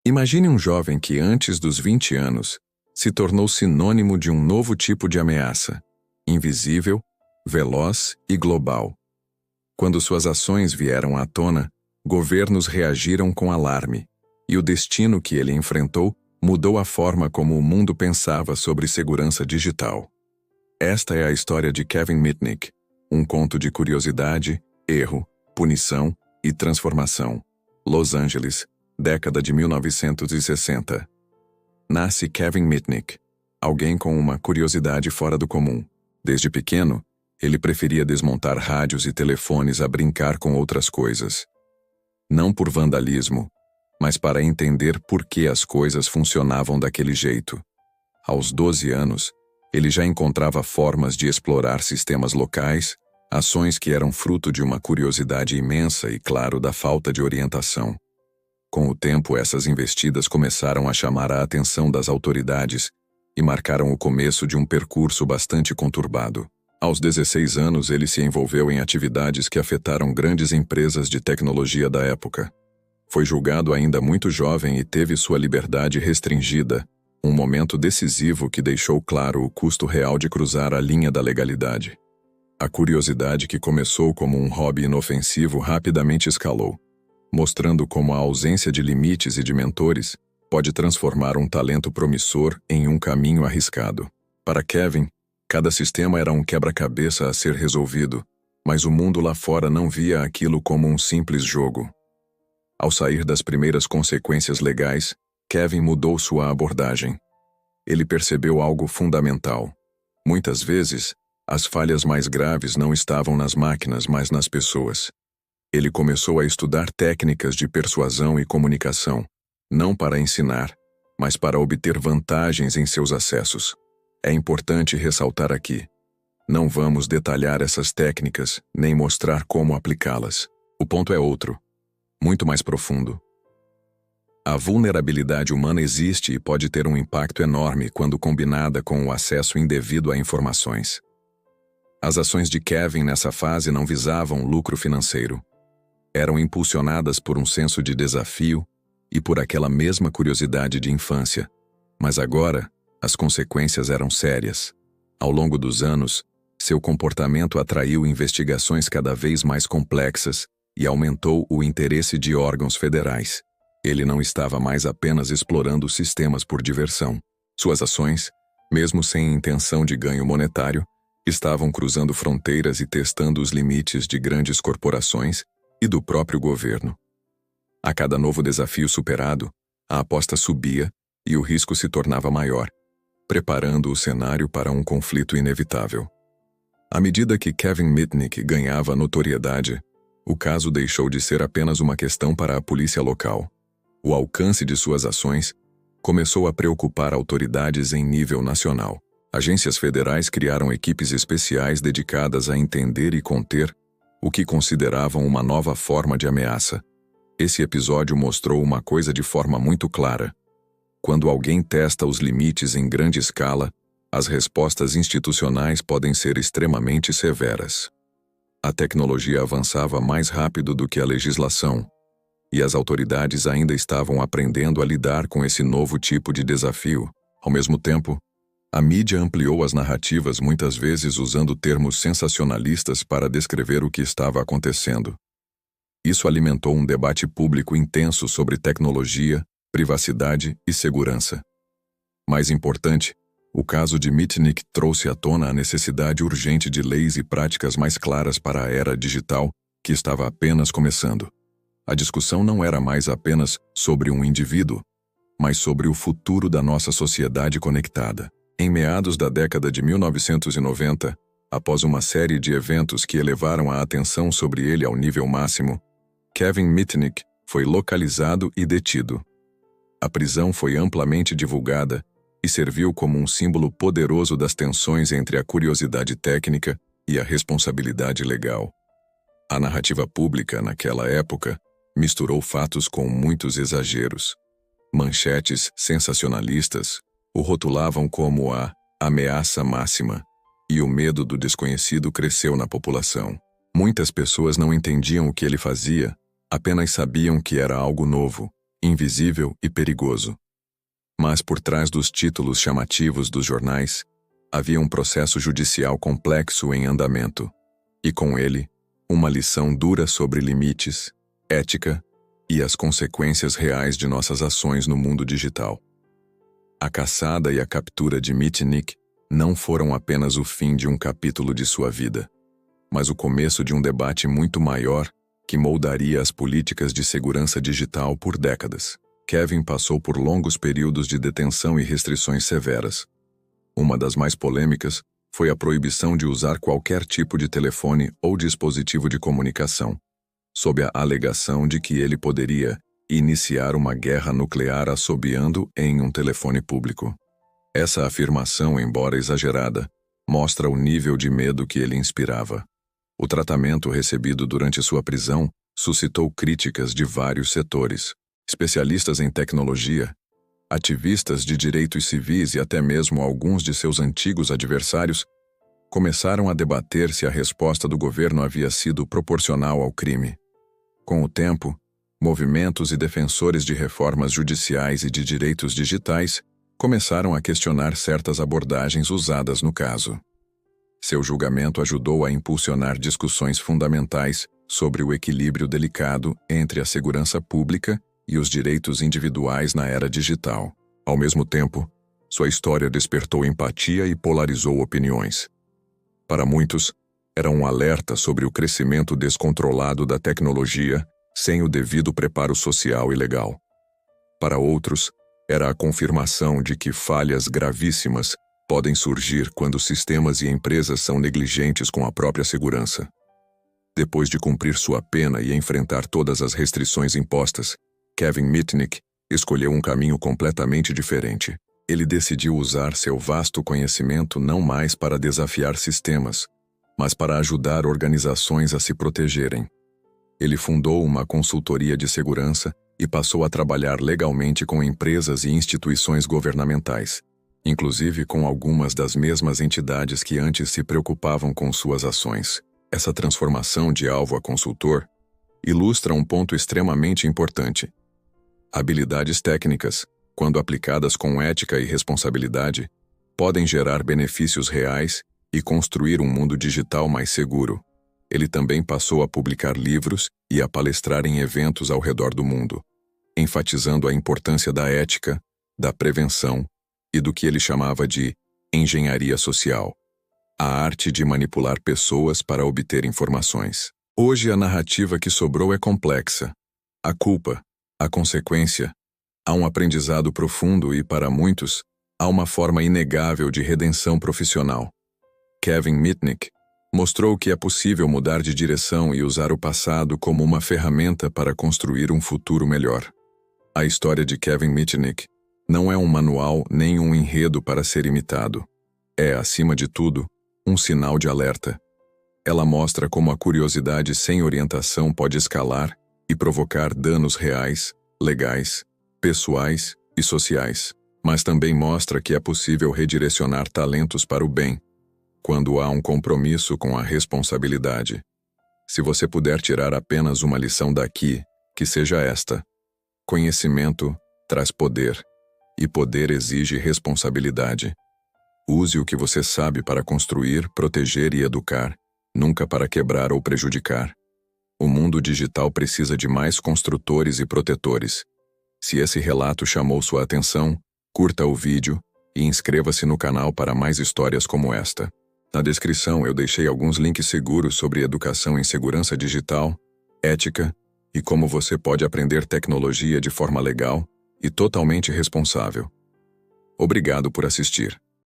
Imagine um jovem que, antes dos 20 anos, se tornou sinônimo de um novo tipo de ameaça, invisível, veloz e global. Quando suas ações vieram à tona, governos reagiram com alarme, e o destino que ele enfrentou mudou a forma como o mundo pensava sobre segurança digital. Esta é a história de Kevin Mitnick, um conto de curiosidade, erro, punição e transformação. Los Angeles, década de 1960. Nasce Kevin Mitnick, alguém com uma curiosidade fora do comum. Desde pequeno, ele preferia desmontar rádios e telefones a brincar com outras coisas. Não por vandalismo, mas para entender por que as coisas funcionavam daquele jeito. Aos 12 anos, ele já encontrava formas de explorar sistemas locais, ações que eram fruto de uma curiosidade imensa e, claro, da falta de orientação. Com o tempo, essas investidas começaram a chamar a atenção das autoridades e marcaram o começo de um percurso bastante conturbado. Aos 16 anos, ele se envolveu em atividades que afetaram grandes empresas de tecnologia da época. Foi julgado ainda muito jovem e teve sua liberdade restringida, um momento decisivo que deixou claro o custo real de cruzar a linha da legalidade. A curiosidade que começou como um hobby inofensivo rapidamente escalou, mostrando como a ausência de limites e de mentores pode transformar um talento promissor em um caminho arriscado. Para Kevin, cada sistema era um quebra-cabeça a ser resolvido, mas o mundo lá fora não via aquilo como um simples jogo. Ao sair das primeiras consequências legais, Kevin mudou sua abordagem. Ele percebeu algo fundamental. Muitas vezes, as falhas mais graves não estavam nas máquinas, mas nas pessoas. Ele começou a estudar técnicas de persuasão e comunicação, não para ensinar, mas para obter vantagens em seus acessos. É importante ressaltar aqui: não vamos detalhar essas técnicas, nem mostrar como aplicá-las. O ponto é outro, muito mais profundo. A vulnerabilidade humana existe e pode ter um impacto enorme quando combinada com o acesso indevido a informações. As ações de Kevin nessa fase não visavam lucro financeiro. Eram impulsionadas por um senso de desafio e por aquela mesma curiosidade de infância. Mas agora, as consequências eram sérias. Ao longo dos anos, seu comportamento atraiu investigações cada vez mais complexas e aumentou o interesse de órgãos federais. Ele não estava mais apenas explorando sistemas por diversão. Suas ações, mesmo sem intenção de ganho monetário, estavam cruzando fronteiras e testando os limites de grandes corporações e do próprio governo. A cada novo desafio superado, a aposta subia e o risco se tornava maior, preparando o cenário para um conflito inevitável. À medida que Kevin Mitnick ganhava notoriedade, o caso deixou de ser apenas uma questão para a polícia local. O alcance de suas ações começou a preocupar autoridades em nível nacional. Agências federais criaram equipes especiais dedicadas a entender e conter o que consideravam uma nova forma de ameaça. Esse episódio mostrou uma coisa de forma muito clara. Quando alguém testa os limites em grande escala, as respostas institucionais podem ser extremamente severas. A tecnologia avançava mais rápido do que a legislação, e as autoridades ainda estavam aprendendo a lidar com esse novo tipo de desafio. Ao mesmo tempo, a mídia ampliou as narrativas, muitas vezes usando termos sensacionalistas para descrever o que estava acontecendo. Isso alimentou um debate público intenso sobre tecnologia, privacidade e segurança. Mais importante, o caso de Mitnick trouxe à tona a necessidade urgente de leis e práticas mais claras para a era digital, que estava apenas começando. A discussão não era mais apenas sobre um indivíduo, mas sobre o futuro da nossa sociedade conectada. Em meados da década de 1990, após uma série de eventos que elevaram a atenção sobre ele ao nível máximo, Kevin Mitnick foi localizado e detido. A prisão foi amplamente divulgada e serviu como um símbolo poderoso das tensões entre a curiosidade técnica e a responsabilidade legal. A narrativa pública, naquela época, misturou fatos com muitos exageros. Manchetes sensacionalistas o rotulavam como a ameaça máxima, e o medo do desconhecido cresceu na população. Muitas pessoas não entendiam o que ele fazia, apenas sabiam que era algo novo, invisível e perigoso. Mas por trás dos títulos chamativos dos jornais, havia um processo judicial complexo em andamento, e com ele, uma lição dura sobre limites, ética e as consequências reais de nossas ações no mundo digital. A caçada e a captura de Mitnick não foram apenas o fim de um capítulo de sua vida, mas o começo de um debate muito maior que moldaria as políticas de segurança digital por décadas. Kevin passou por longos períodos de detenção e restrições severas. Uma das mais polêmicas foi a proibição de usar qualquer tipo de telefone ou dispositivo de comunicação, sob a alegação de que ele poderia iniciar uma guerra nuclear assobiando em um telefone público. Essa afirmação, embora exagerada, mostra o nível de medo que ele inspirava. O tratamento recebido durante sua prisão suscitou críticas de vários setores. Especialistas em tecnologia, ativistas de direitos civis e até mesmo alguns de seus antigos adversários começaram a debater se a resposta do governo havia sido proporcional ao crime. Com o tempo, movimentos e defensores de reformas judiciais e de direitos digitais começaram a questionar certas abordagens usadas no caso. Seu julgamento ajudou a impulsionar discussões fundamentais sobre o equilíbrio delicado entre a segurança pública e os direitos individuais na era digital. Ao mesmo tempo, sua história despertou empatia e polarizou opiniões. Para muitos, era um alerta sobre o crescimento descontrolado da tecnologia sem o devido preparo social e legal. Para outros, era a confirmação de que falhas gravíssimas podem surgir quando sistemas e empresas são negligentes com a própria segurança. Depois de cumprir sua pena e enfrentar todas as restrições impostas, Kevin Mitnick escolheu um caminho completamente diferente. Ele decidiu usar seu vasto conhecimento não mais para desafiar sistemas, mas para ajudar organizações a se protegerem. Ele fundou uma consultoria de segurança e passou a trabalhar legalmente com empresas e instituições governamentais, inclusive com algumas das mesmas entidades que antes se preocupavam com suas ações. Essa transformação de alvo a consultor ilustra um ponto extremamente importante. Habilidades técnicas, quando aplicadas com ética e responsabilidade, podem gerar benefícios reais e construir um mundo digital mais seguro. Ele também passou a publicar livros e a palestrar em eventos ao redor do mundo, enfatizando a importância da ética, da prevenção e do que ele chamava de engenharia social, a arte de manipular pessoas para obter informações. Hoje a narrativa que sobrou é complexa. A culpa, a consequência, há um aprendizado profundo e, para muitos, há uma forma inegável de redenção profissional. Kevin Mitnick mostrou que é possível mudar de direção e usar o passado como uma ferramenta para construir um futuro melhor. A história de Kevin Mitnick não é um manual nem um enredo para ser imitado. É, acima de tudo, um sinal de alerta. Ela mostra como a curiosidade sem orientação pode escalar e provocar danos reais, legais, pessoais e sociais. Mas também mostra que é possível redirecionar talentos para o bem, quando há um compromisso com a responsabilidade. Se você puder tirar apenas uma lição daqui, que seja esta: conhecimento traz poder, e poder exige responsabilidade. Use o que você sabe para construir, proteger e educar, nunca para quebrar ou prejudicar. O mundo digital precisa de mais construtores e protetores. Se esse relato chamou sua atenção, curta o vídeo e inscreva-se no canal para mais histórias como esta. Na descrição eu deixei alguns links seguros sobre educação em segurança digital, ética e como você pode aprender tecnologia de forma legal e totalmente responsável. Obrigado por assistir.